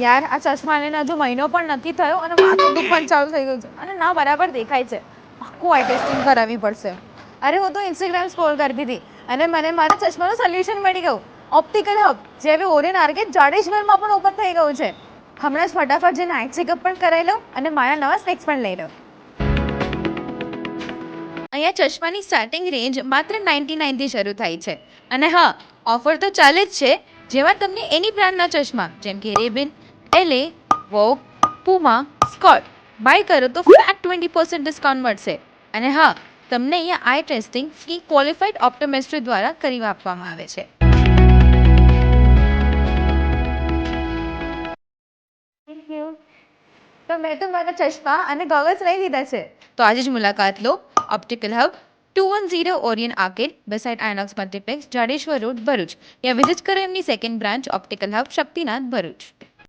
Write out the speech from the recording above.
યાર આ ચશ્મા લઈને હજુ મહિનો પણ નથી થયો અને માથું દુખવાનું ચાલુ થઈ ગયું છે અને ના બરાબર દેખાય છે. આખું આઈ ટેસ્ટિંગ કરાવવી પડશે. અરે હું તો ઇન્સ્ટાગ્રામ સ્ક્રોલ કરતી હતી અને મને મારા ચશ્માનું સોલ્યુશન મળી ગયું. ઓપ્ટિકલ હબ જે હવે ઓરિયન આર્કેડ જાડેશ્વરમાં પણ ઓપન થઈ ગયું છે. હમણાં જ ફટાફટ જે નાઇટ ચેકઅપ પણ કરાવી લઉં અને મારા નવા સ્પેક્સ પણ લઈ લઉં. અહીંયા ચશ્માની સ્ટાર્ટિંગ રેન્જ માત્ર 99 થી શરૂ થાય છે અને હા ઓફર તો ચાલે જ છે. જેમાં તમને એની બ્રાન્ડના ચશ્મા જેમ કે રેબિન, એલે, વોગ, પુમા, સ્કોટ બાય કરો તો ફ્લેટ 20% ડિસ્કાઉન્ટ મળશે. અને હા તમને અહીંયા આઈ ટેસ્ટિંગ ફ્રી ક્વોલિફાઈડ ઓપ્ટોમેસ્ટ્રી દ્વારા કરી આપવામાં આવે છે. Thank you. તો મેં તો મારા ચશ્મા અને ગોગલ્સ લઈ લીધા છે. તો આજે જ મુલાકાત લો Optical Hub 210 Orion Arcade beside Inox multiplex Jadeshwar road Bharuch. યા વિઝિટ કરો એમની second branch Optical Hub Shaktinath Bharuch.